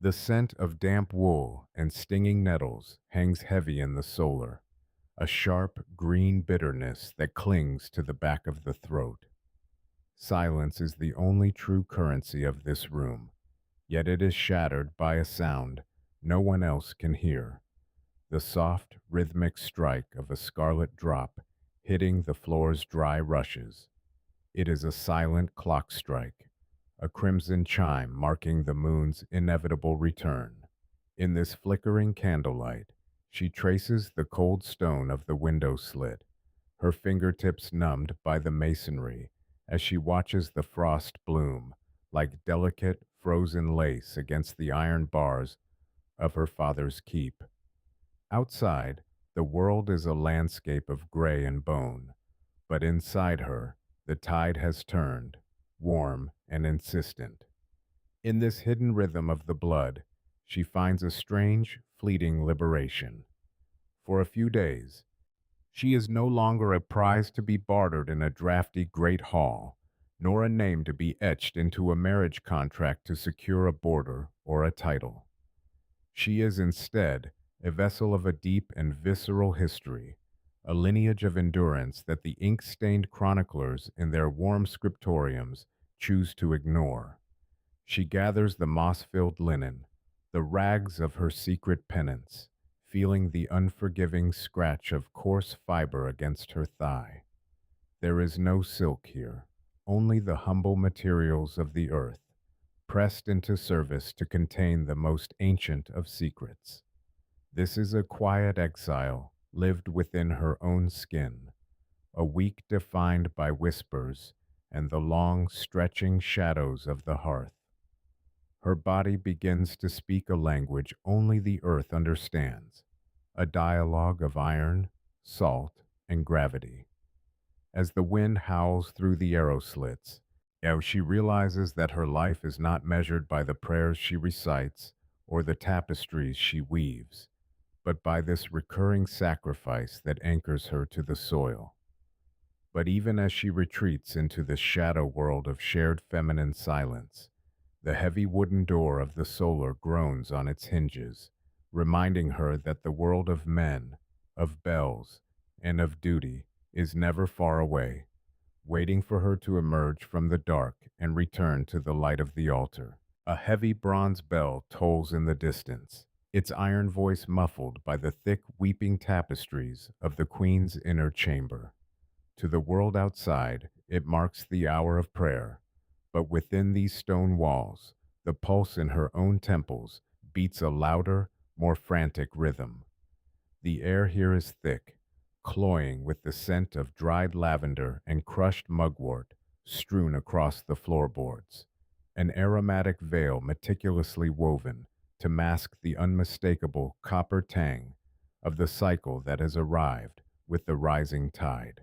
The scent of damp wool and stinging nettles hangs heavy in the solar, a sharp green bitterness that clings to the back of the throat. Silence is the only true currency of this room, yet it is shattered by a sound no one else can hear, the soft, rhythmic strike of a scarlet drop hitting the floor's dry rushes. It is a silent clock strike, a crimson chime marking the moon's inevitable return. In this flickering candlelight, she traces the cold stone of the window slit, her fingertips numbed by the masonry as she watches the frost bloom like delicate, frozen lace against the iron bars of her father's keep. Outside, the world is a landscape of gray and bone, but inside her, the tide has turned, warm and insistent. In this hidden rhythm of the blood, she finds a strange, fleeting liberation. For a few days, she is no longer a prize to be bartered in a drafty great hall, nor a name to be etched into a marriage contract to secure a border or a title. She is instead a vessel of a deep and visceral history, a lineage of endurance that the ink-stained chroniclers in their warm scriptoriums choose to ignore. She gathers the moss-filled linen, the rags of her secret penance, feeling the unforgiving scratch of coarse fiber against her thigh. There is no silk here, only the humble materials of the earth, pressed into service to contain the most ancient of secrets. This is a quiet exile lived within her own skin, a week defined by whispers and the long, stretching shadows of the hearth. Her body begins to speak a language only the earth understands, a dialogue of iron, salt, and gravity. As the wind howls through the arrow slits, as she realizes that her life is not measured by the prayers she recites or the tapestries she weaves, but by this recurring sacrifice that anchors her to the soil. But even as she retreats into the shadow world of shared feminine silence, the heavy wooden door of the solar groans on its hinges, reminding her that the world of men, of bells, and of duty is never far away, waiting for her to emerge from the dark and return to the light of the altar. A heavy bronze bell tolls in the distance, its iron voice muffled by the thick weeping tapestries of the queen's inner chamber. To the world outside, it marks the hour of prayer, but within these stone walls, the pulse in her own temples beats a louder, more frantic rhythm. The air here is thick, cloying with the scent of dried lavender and crushed mugwort strewn across the floorboards, an aromatic veil meticulously woven to mask the unmistakable copper tang of the cycle that has arrived with the rising tide.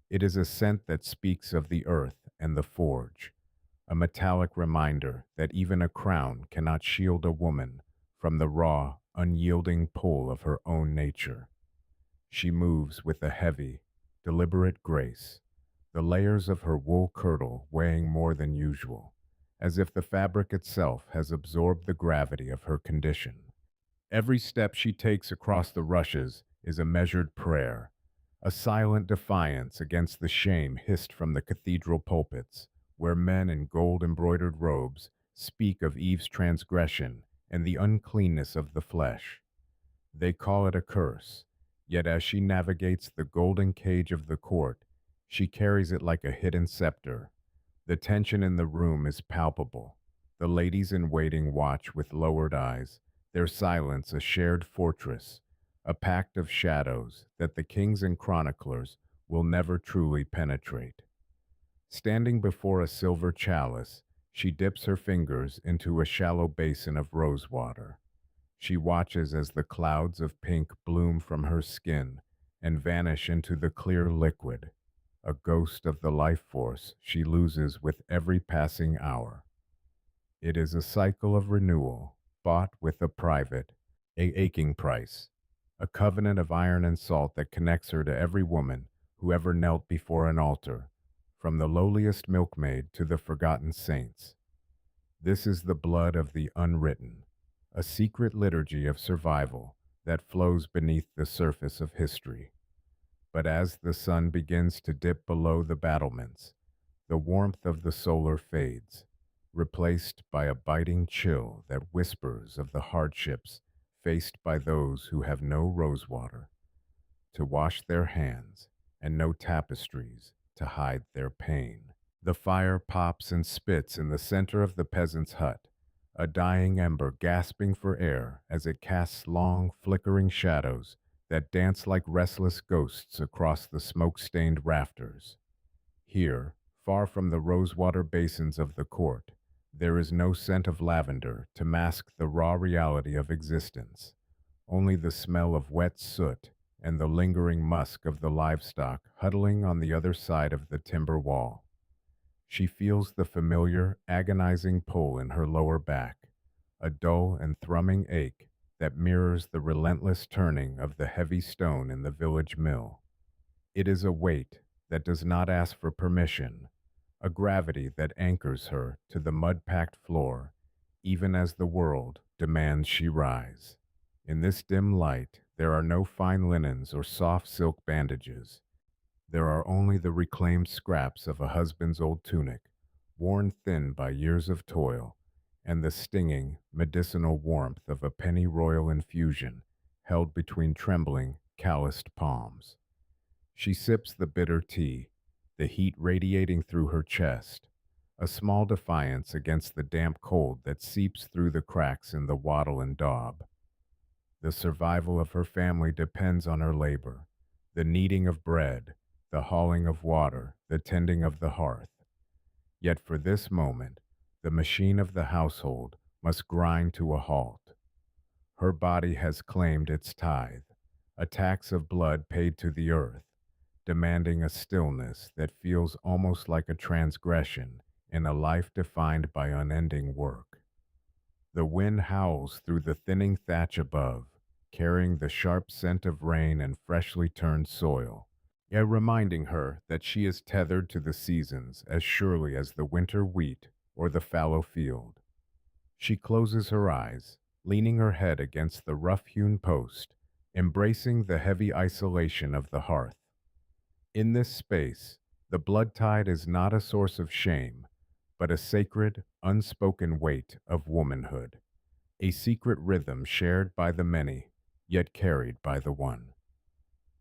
It is a scent that speaks of the earth and the forge, a metallic reminder that even a crown cannot shield a woman from the raw, unyielding pull of her own nature. She moves with a heavy, deliberate grace, the layers of her wool kirtle weighing more than usual, as if the fabric itself has absorbed the gravity of her condition. Every step she takes across the rushes is a measured prayer, a silent defiance against the shame hissed from the cathedral pulpits, where men in gold-embroidered robes speak of Eve's transgression and the uncleanness of the flesh. They call it a curse, yet as she navigates the golden cage of the court, she carries it like a hidden scepter. The tension in the room is palpable. The ladies in waiting watch with lowered eyes, their silence a shared fortress, a pact of shadows that the kings and chroniclers will never truly penetrate. Standing before a silver chalice, she dips her fingers into a shallow basin of rosewater. She watches as the clouds of pink bloom from her skin and vanish into the clear liquid, a ghost of the life force she loses with every passing hour. It is a cycle of renewal, bought with a private, aching price, a covenant of iron and salt that connects her to every woman who ever knelt before an altar, from the lowliest milkmaid to the forgotten saints. This is the blood of the unwritten, a secret liturgy of survival that flows beneath the surface of history. But as the sun begins to dip below the battlements, the warmth of the solar fades, replaced by a biting chill that whispers of the hardships faced by those who have no rosewater to wash their hands and no tapestries to hide their pain. The fire pops and spits in the center of the peasant's hut, a dying ember gasping for air as it casts long, flickering shadows that dance like restless ghosts across the smoke-stained rafters. Here, far from the rosewater basins of the court, there is no scent of lavender to mask the raw reality of existence, only the smell of wet soot and the lingering musk of the livestock huddling on the other side of the timber wall. She feels the familiar, agonizing pull in her lower back, a dull and thrumming ache that mirrors the relentless turning of the heavy stone in the village mill. It is a weight that does not ask for permission, a gravity that anchors her to the mud-packed floor, even as the world demands she rise. In this dim light, there are no fine linens or soft silk bandages. There are only the reclaimed scraps of a husband's old tunic, worn thin by years of toil, and the stinging, medicinal warmth of a pennyroyal infusion held between trembling, calloused palms. She sips the bitter tea, the heat radiating through her chest, a small defiance against the damp cold that seeps through the cracks in the wattle and daub. The survival of her family depends on her labor, the kneading of bread, the hauling of water, the tending of the hearth. Yet for this moment, the machine of the household must grind to a halt. Her body has claimed its tithe, a tax of blood paid to the earth, demanding a stillness that feels almost like a transgression in a life defined by unending work. The wind howls through the thinning thatch above, carrying the sharp scent of rain and freshly turned soil, yet reminding her that she is tethered to the seasons as surely as the winter wheat or the fallow field. She closes her eyes, leaning her head against the rough-hewn post, embracing the heavy isolation of the hearth. In this space, the blood tide is not a source of shame, but a sacred, unspoken weight of womanhood, a secret rhythm shared by the many, yet carried by the one.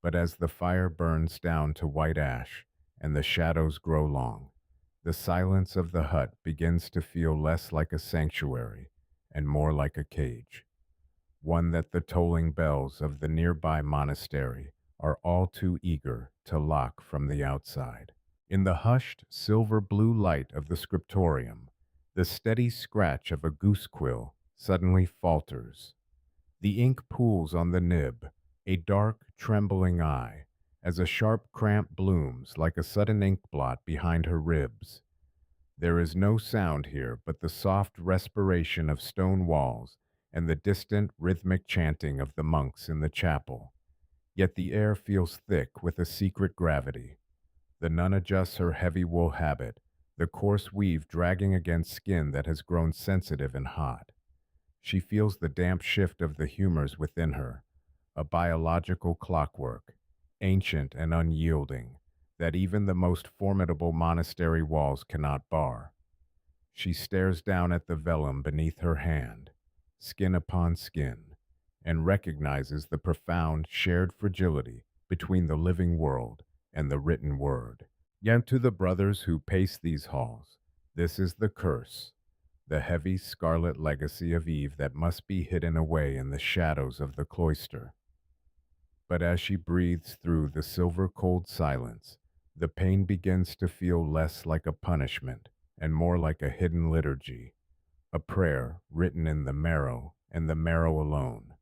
But as the fire burns down to white ash and the shadows grow long, the silence of the hut begins to feel less like a sanctuary and more like a cage, one that the tolling bells of the nearby monastery are all too eager to lock from the outside. In the hushed, silver-blue light of the scriptorium, the steady scratch of a goose quill suddenly falters. The ink pools on the nib, a dark, trembling eye, as a sharp cramp blooms like a sudden ink blot behind her ribs. There is no sound here but the soft respiration of stone walls and the distant, rhythmic chanting of the monks in the chapel. Yet the air feels thick with a secret gravity. The nun adjusts her heavy wool habit, the coarse weave dragging against skin that has grown sensitive and hot. She feels the damp shift of the humors within her, a biological clockwork, ancient and unyielding, that even the most formidable monastery walls cannot bar. She stares down at the vellum beneath her hand, skin upon skin, and recognizes the profound shared fragility between the living world and the written word. Yet to the brothers who pace these halls, this is the curse, the heavy scarlet legacy of Eve that must be hidden away in the shadows of the cloister. But as she breathes through the silver-cold silence, the pain begins to feel less like a punishment and more like a hidden liturgy, a prayer written in the marrow and the marrow alone.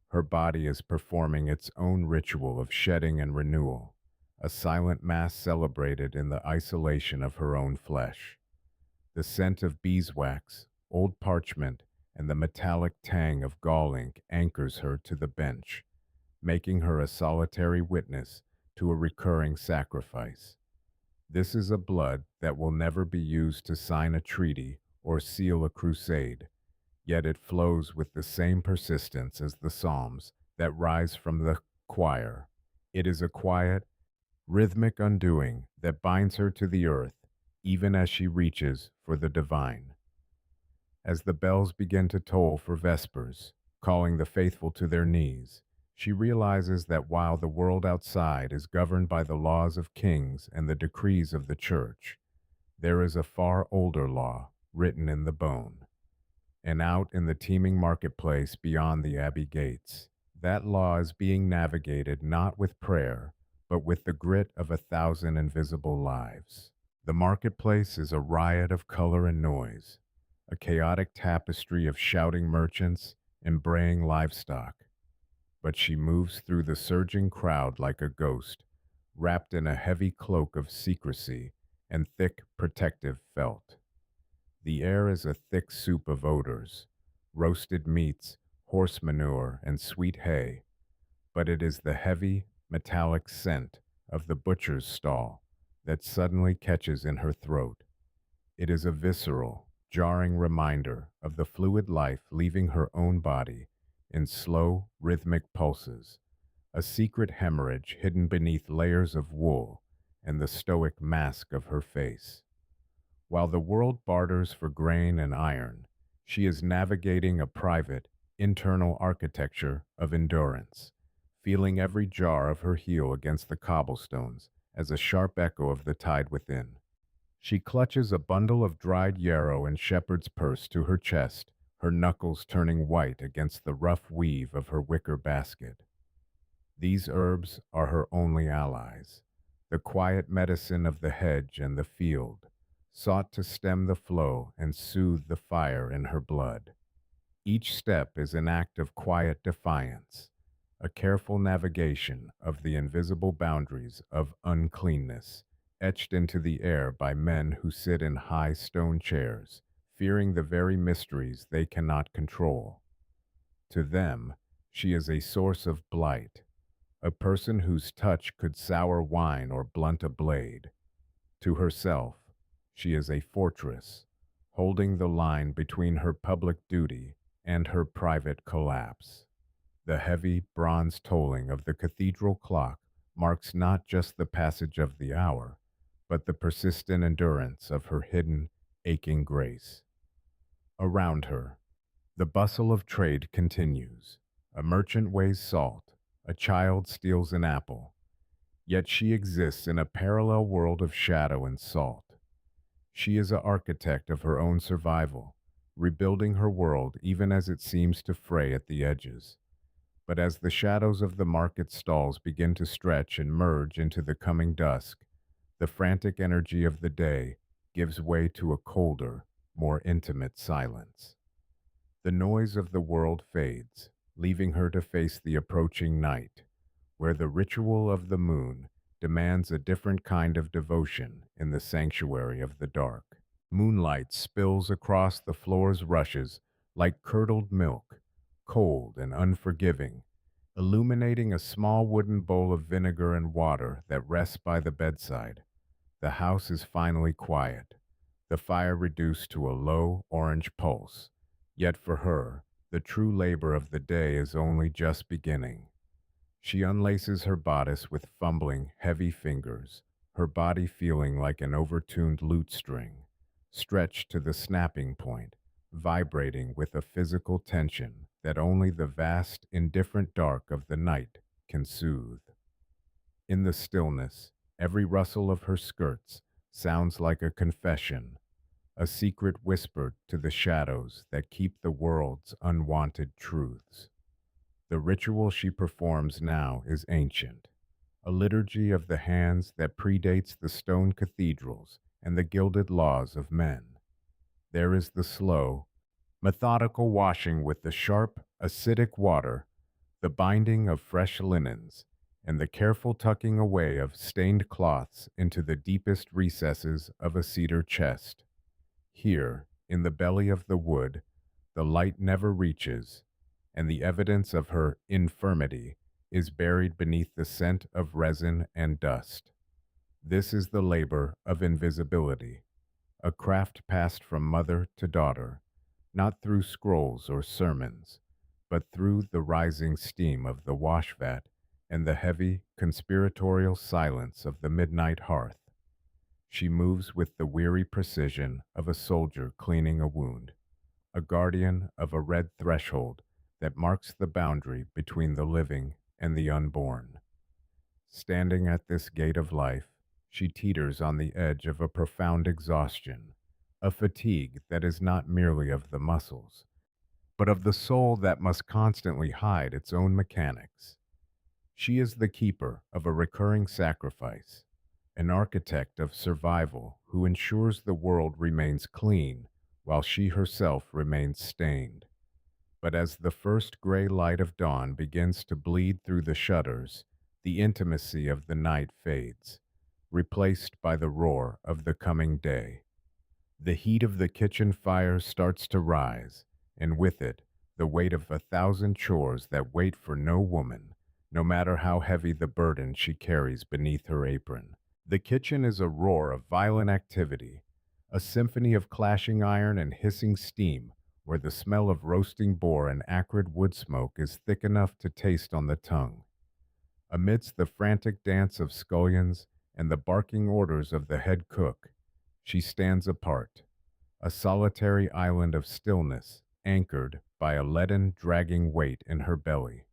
Her body is performing its own ritual of shedding and renewal, a silent mass celebrated in the isolation of her own flesh. The scent of beeswax, old parchment, and the metallic tang of gall ink anchors her to the bench, making her a solitary witness to a recurring sacrifice. This is a blood that will never be used to sign a treaty or seal a crusade. yet it flows with the same persistence as the psalms that rise from the choir. It is a quiet, rhythmic undoing that binds her to the earth, even as she reaches for the divine. As the bells begin to toll for vespers, calling the faithful to their knees, she realizes that while the world outside is governed by the laws of kings and the decrees of the church, there is a far older law written in the bone. And out in the teeming marketplace beyond the abbey gates, that law is being navigated not with prayer, but with the grit of 1,000 invisible lives. The marketplace is a riot of color and noise, a chaotic tapestry of shouting merchants and braying livestock. But she moves through the surging crowd like a ghost, wrapped in a heavy cloak of secrecy and thick protective felt. The air is a thick soup of odors, roasted meats, horse manure, and sweet hay, but it is the heavy, metallic scent of the butcher's stall that suddenly catches in her throat. It is a visceral, jarring reminder of the fluid life leaving her own body in slow, rhythmic pulses, a secret hemorrhage hidden beneath layers of wool and the stoic mask of her face. While the world barters for grain and iron, she is navigating a private, internal architecture of endurance, feeling every jar of her heel against the cobblestones as a sharp echo of the tide within. She clutches a bundle of dried yarrow and shepherd's purse to her chest, her knuckles turning white against the rough weave of her wicker basket. These herbs are her only allies, the quiet medicine of the hedge and the field, sought to stem the flow and soothe the fire in her blood. Each step is an act of quiet defiance, a careful navigation of the invisible boundaries of uncleanness, etched into the air by men who sit in high stone chairs, fearing the very mysteries they cannot control. To them, she is a source of blight, a person whose touch could sour wine or blunt a blade. To herself, she is a fortress, holding the line between her public duty and her private collapse. The heavy bronze tolling of the cathedral clock marks not just the passage of the hour, but the persistent endurance of her hidden, aching grace. Around her, the bustle of trade continues. A merchant weighs salt, a child steals an apple, yet she exists in a parallel world of shadow and salt. She is an architect of her own survival, rebuilding her world even as it seems to fray at the edges. But as the shadows of the market stalls begin to stretch and merge into the coming dusk, the frantic energy of the day gives way to a colder, more intimate silence. The noise of the world fades, leaving her to face the approaching night, where the ritual of the moon demands a different kind of devotion in the sanctuary of the dark. Moonlight spills across the floor's rushes like curdled milk, cold and unforgiving, illuminating a small wooden bowl of vinegar and water that rests by the bedside. The house is finally quiet, the fire reduced to a low orange pulse. Yet for her, the true labor of the day is only just beginning. She unlaces her bodice with fumbling, heavy fingers, her body feeling like an overtuned lute string, stretched to the snapping point, vibrating with a physical tension that only the vast, indifferent dark of the night can soothe. In the stillness, every rustle of her skirts sounds like a confession, a secret whispered to the shadows that keep the world's unwanted truths. The ritual she performs now is ancient, a liturgy of the hands that predates the stone cathedrals and the gilded laws of men. There is the slow, methodical washing with the sharp, acidic water, the binding of fresh linens, and the careful tucking away of stained cloths into the deepest recesses of a cedar chest. Here, in the belly of the wood, the light never reaches, and the evidence of her infirmity is buried beneath the scent of resin and dust. This is the labor of invisibility, a craft passed from mother to daughter, not through scrolls or sermons, but through the rising steam of the washvat and the heavy, conspiratorial silence of the midnight hearth. She moves with the weary precision of a soldier cleaning a wound, a guardian of a red threshold that marks the boundary between the living and the unborn. Standing at this gate of life, she teeters on the edge of a profound exhaustion, a fatigue that is not merely of the muscles, but of the soul that must constantly hide its own mechanics. She is the keeper of a recurring sacrifice, an architect of survival who ensures the world remains clean while she herself remains stained. But as the first gray light of dawn begins to bleed through the shutters, the intimacy of the night fades, replaced by the roar of the coming day. The heat of the kitchen fire starts to rise, and with it, the weight of 1,000 chores that wait for no woman, no matter how heavy the burden she carries beneath her apron. The kitchen is a roar of violent activity, a symphony of clashing iron and hissing steam, where the smell of roasting boar and acrid wood smoke is thick enough to taste on the tongue. Amidst the frantic dance of scullions and the barking orders of the head cook, she stands apart, a solitary island of stillness, anchored by a leaden, dragging weight in her belly.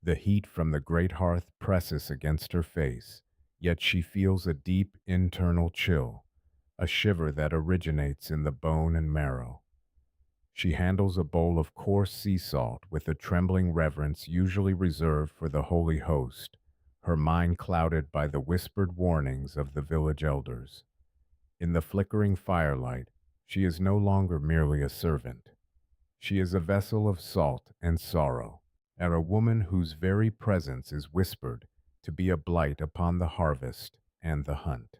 The heat from the great hearth presses against her face, yet she feels a deep internal chill, a shiver that originates in the bone and marrow. She handles a bowl of coarse sea salt with a trembling reverence usually reserved for the holy host, her mind clouded by the whispered warnings of the village elders. In the flickering firelight, she is no longer merely a servant. She is a vessel of salt and sorrow, and a woman whose very presence is whispered to be a blight upon the harvest and the hunt.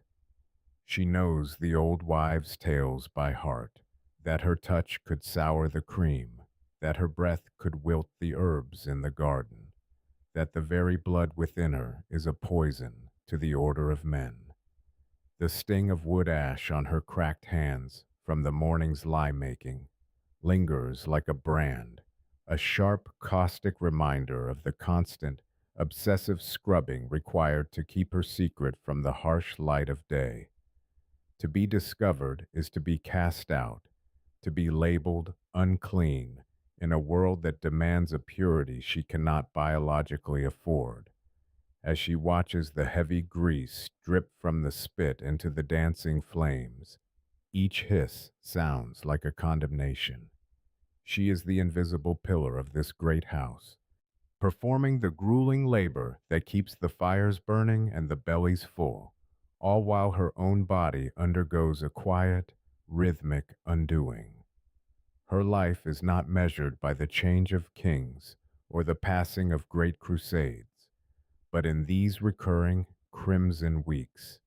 She knows the old wives' tales by heart, that her touch could sour the cream, that her breath could wilt the herbs in the garden, that the very blood within her is a poison to the order of men. The sting of wood ash on her cracked hands from the morning's lie making lingers like a brand, a sharp, caustic reminder of the constant, obsessive scrubbing required to keep her secret from the harsh light of day. To be discovered is to be cast out, to be labeled unclean in a world that demands a purity she cannot biologically afford. As she watches the heavy grease drip from the spit into the dancing flames, each hiss sounds like a condemnation. She is the invisible pillar of this great house, performing the grueling labor that keeps the fires burning and the bellies full, all while her own body undergoes a quiet, rhythmic undoing. Her life is not measured by the change of kings or the passing of great crusades, but in these recurring crimson weeks,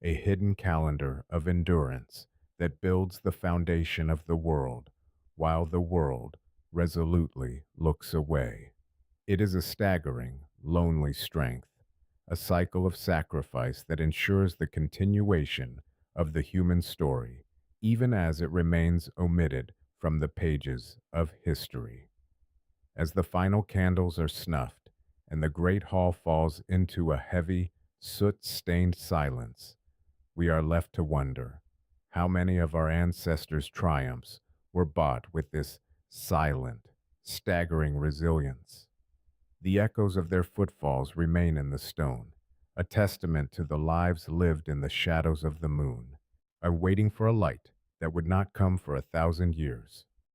a hidden calendar of endurance that builds the foundation of the world while the world resolutely looks away. It is a staggering, lonely strength, a cycle of sacrifice that ensures the continuation of the human story, even as it remains omitted from the pages of history. As the final candles are snuffed and the great hall falls into a heavy, soot-stained silence, we are left to wonder how many of our ancestors' triumphs were bought with this silent, staggering resilience. The echoes of their footfalls remain in the stone, a testament to the lives lived in the shadows of the moon, are waiting for a light that would not come for 1,000 years.